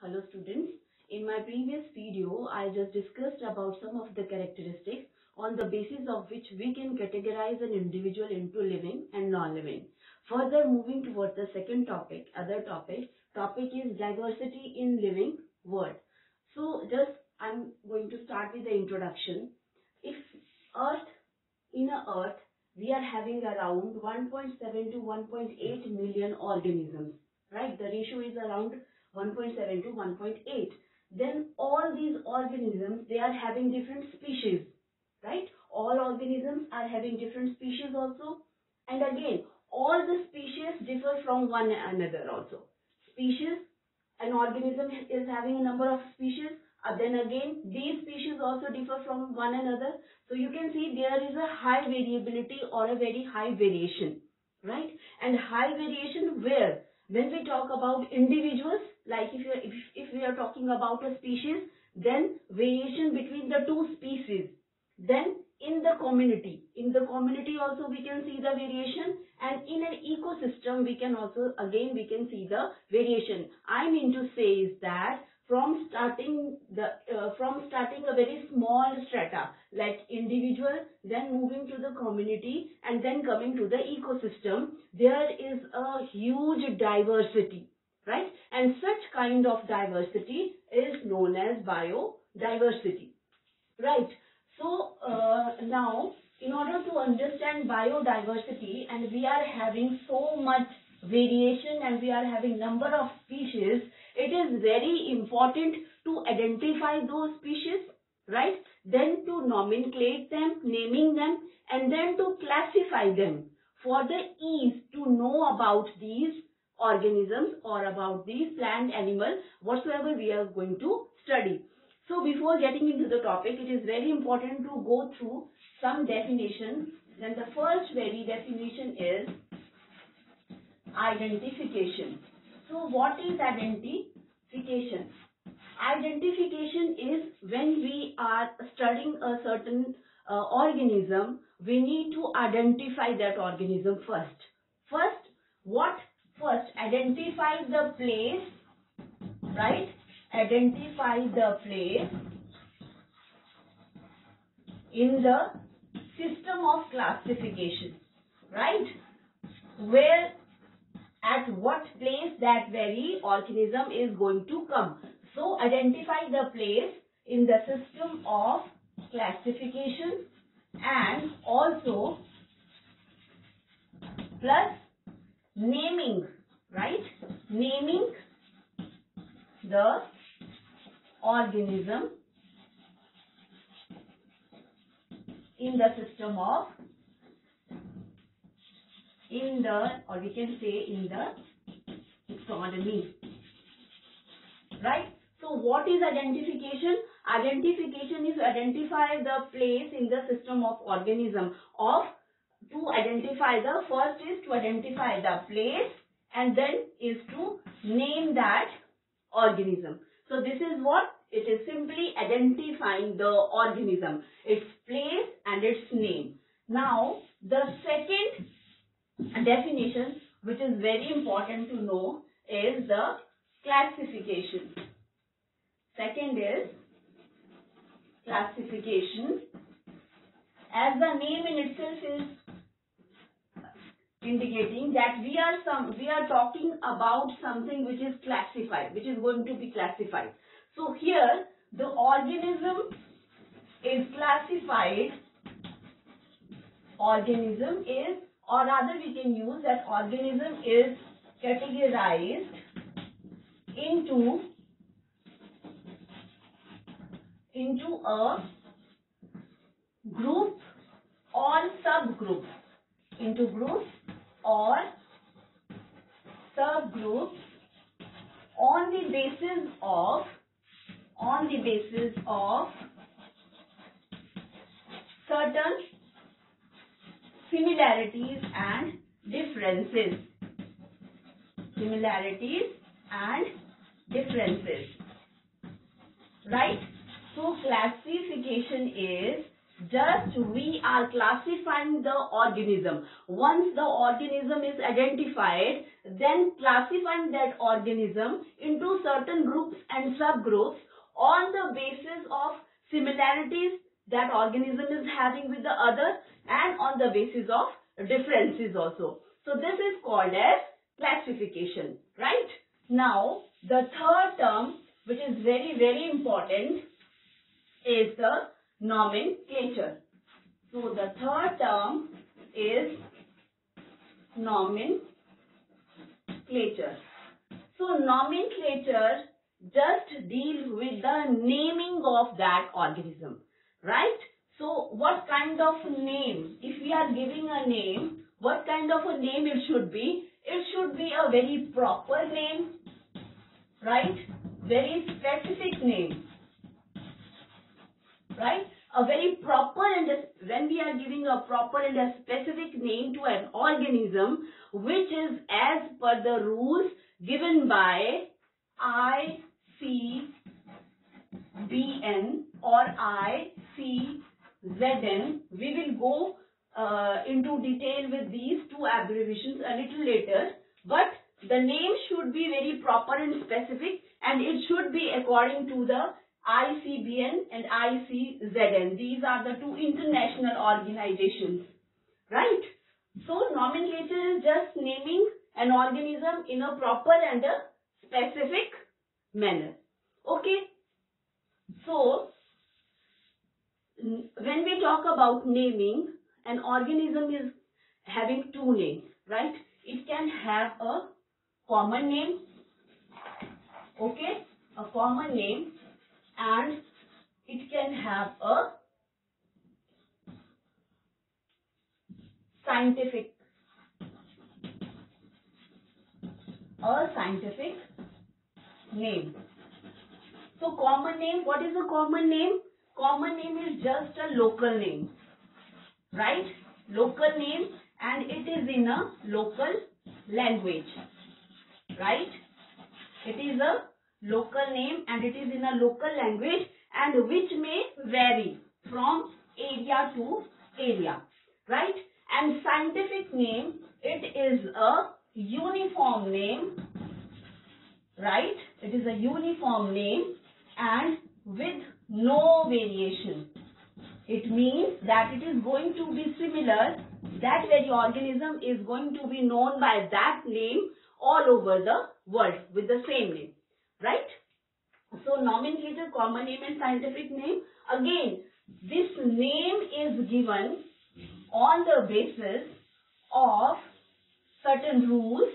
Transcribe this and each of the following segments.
Hello students. In my previous video, I just discussed about some of the characteristics on the basis of which we can categorize an individual into living and non-living. Further moving towards the second topic, topic is diversity in living world. So just I'm going to start with the introduction. If in a Earth, we are having around 1.7 to 1.8 million organisms, right? The ratio is around 1.7 to 1.8. Then all these organisms, they are having different species, right? All organisms are having different species also. And again, all the species differ from one another also. Species, an organism is having a number of species. Then again, these species also differ from one another. So you can see there is a high variability or a very high variation, right? And high variation where? When we talk about individuals, like if we are talking about a species, then variation between the two species. Then in the community also we can see the variation, and in an ecosystem we can also see the variation. I mean to say is that from starting a very small strata like individual, then moving to the community, and then coming to the ecosystem, there is a huge diversity, right? And such kind of diversity is known as biodiversity, right? So now, in order to understand biodiversity, and we are having so much variation and we are having number of species, it is very important to identify those species, right? Then to nomenclate them, naming them, and then to classify them for the ease to know about these organisms or about these plant, animal, whatsoever we are going to study. So before getting into the topic, it is very important to go through some definitions. Then the first very definition is identification. So what is identification? Identification is when we are studying a certain organism, we need to identify that organism first. First, identify the place, right? Identify the place in the system of classification, right? Where, at what place that very organism is going to come. So identify the place in the system of classification, and also plus naming, right? Naming the organism in the system of, or we can say in the taxonomy, right? So what is identification? Identification is to identify the place in the system of organism to identify the, first is to identify the place, and then is to name that organism. So this is what? It is simply identifying the organism, its place and its name. Now the second definition, which is very important to know, is the classification. Second is classification. As the name in itself is indicating that we are talking about something which is classified, which is going to be classified. So here the organism is classified. Organism is, or rather we can use that organism is categorized into a group or subgroup, into groups or subgroups on the basis of certain similarities and differences. Right? So classification is just we are classifying the organism. Once the organism is identified, then classifying that organism into certain groups and and subgroups on the basis of similarities that organism is having with the other and on the basis of differences also. So this is called as classification, right? Now the third term, which is very, very important, is the nomenclature. So the third term is nomenclature. So nomenclature just deals with the naming of that organism, right? So what kind of name, if we are giving a name, what kind of a name it should be? It should be a very proper name, right? Very specific name, right? A very proper, and when we are giving a proper and a specific name to an organism, which is as per the rules given by ICBN or ICZN. We will go into detail with these two abbreviations a little later, but the name should be very proper and specific, and it should be according to the ICBN and ICZN. These are the two international organizations, right? So nomenclature is just naming an organism in a proper and a specific manner. Okay. So when we talk about naming, an organism is having two names, right? It can have a common name, okay, a common name, and it can have a scientific name. So common name, what is a common name? Common name is just a local name, right? Local name, and it is in a local language, right? It is a local name and it is in a local language, and which may vary from area to area, right? And scientific name, it is a uniform name, right? It is a uniform name and with no variation. It means that it is going to be similar. That very organism is going to be known by that name all over the world with the same name, right? So nomenclature, common name and scientific name. Again, this name is given on the basis of certain rules,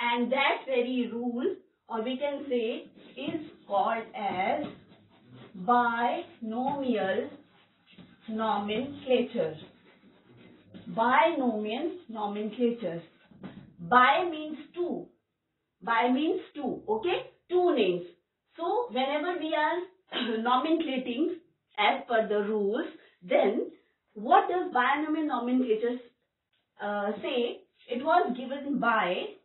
and that very rule, or we can say, is called as binomial nomenclature. Binomial nomenclature. Bi means two. Bi means two, okay? Two names. So whenever we are nomenclating as per the rules, then what does binomial nomenclature say? It was given by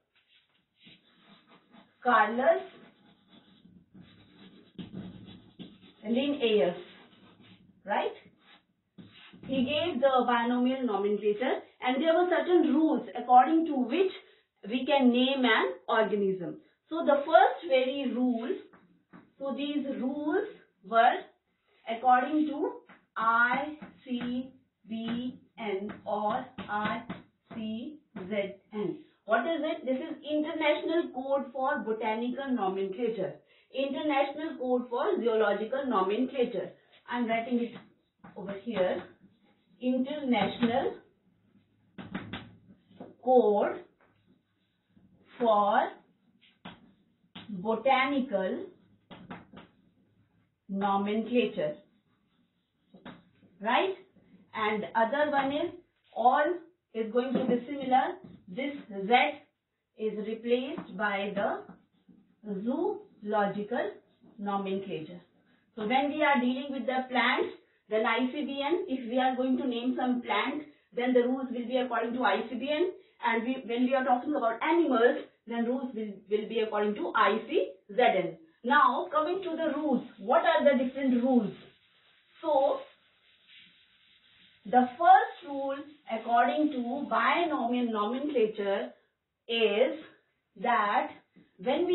Carlos Linnaeus, right? He gave the binomial nomenclature, and there were certain rules according to which we can name an organism. So the first very rule, so these rules were according to ICBN or ICZN. What is it? This is International Code for Botanical Nomenclature. International Code for Zoological Nomenclature. I am writing it over here. International Code for Botanical Nomenclature, right? And other one is, all is going to be similar. This Z is replaced by the zoological nomenclature. So when we are dealing with the plants, then ICBN, if we are going to name some plant, then the rules will be according to ICBN, and when we are talking about animals, then rules will be according to ICZN. Now coming to the rules, what are the different rules? So the first rule according to binomial nomenclature is that whenever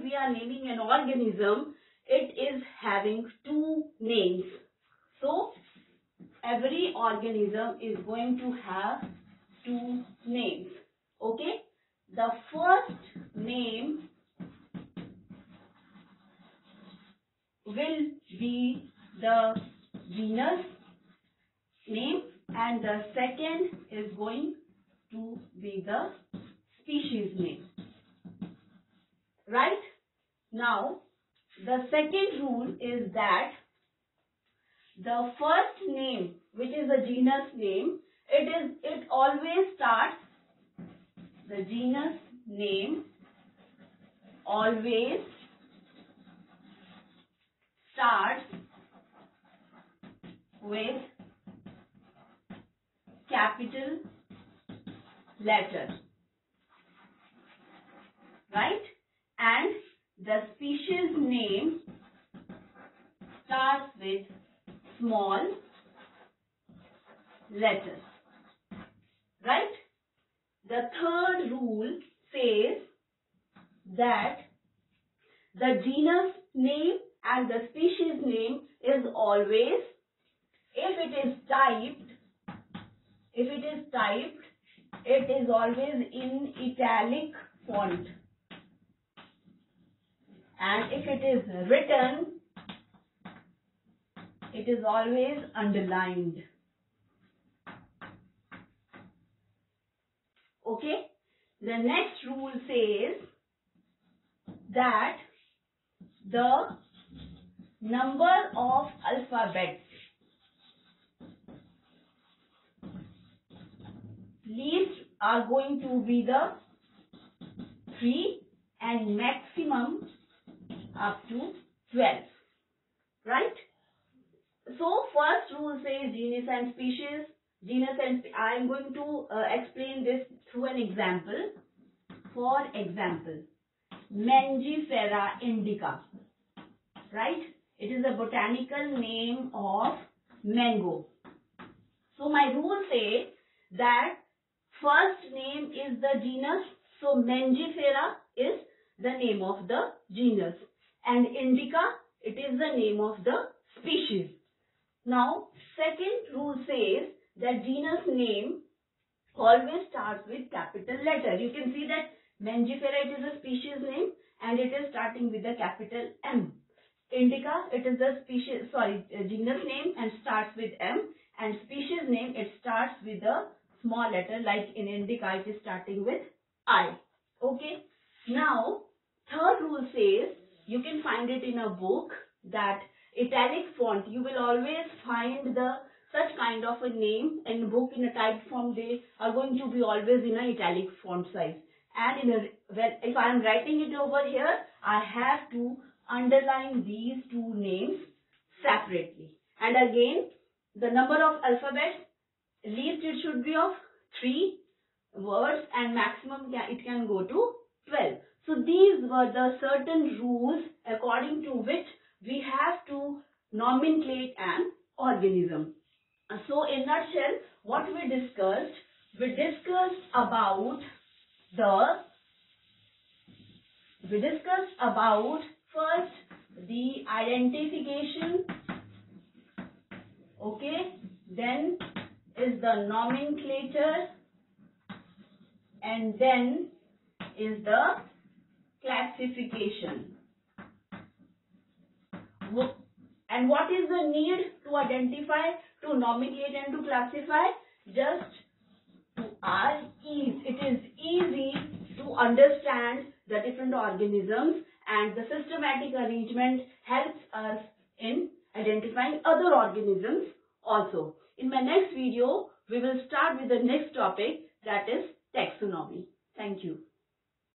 we are naming an organism, it is having two names. So every organism is going to have two names. Okay? The first name will be the genus name and the second is going to be the species name. Right? Now, the second rule is that the first name, which is a genus name, it always starts, the genus name always starts with capital letter, right? And the species name starts with small letters, right? The third rule says that the genus name and the species name is always, if it is typed, it is always in italic font. And if it is written, it is always underlined. Okay? The next rule says that the number of alphabets least are going to be the 3 and maximum up to 12. Right? So first rule says genus and species. I am going to explain this through an example. For example, Mangifera indica. Right? It is a botanical name of mango. So my rule says that first name is the genus. So Mangifera is the name of the genus. And indica, it is the name of the species. Now, second rule says that genus name always starts with capital letter. You can see that Mangifera, it is a species name and it is starting with the capital M. Indica, it is the genus name and starts with M, and species name, it starts with a small letter, like in Indica it is starting with I. Okay. Now, third rule says, you can find it in a book, that italic font, you will always find such kind of a name in book in a typed form, they are going to be always in a italic font size. And if I am writing it over here, I have to underline these two names separately. And again, the number of alphabets, least it should be of 3 words and maximum it can go to 12. So these were the certain rules according to which we have to nomenclate an organism. So in nutshell, what we discussed about first the identification, okay, then is the nomenclature, and then is the classification. And what is the need to identify, to nomenclate and to classify? Just to our ease. It is easy to understand the different organisms, and the systematic arrangement helps us in identifying other organisms also. In my next video, we will start with the next topic, that is taxonomy. Thank you.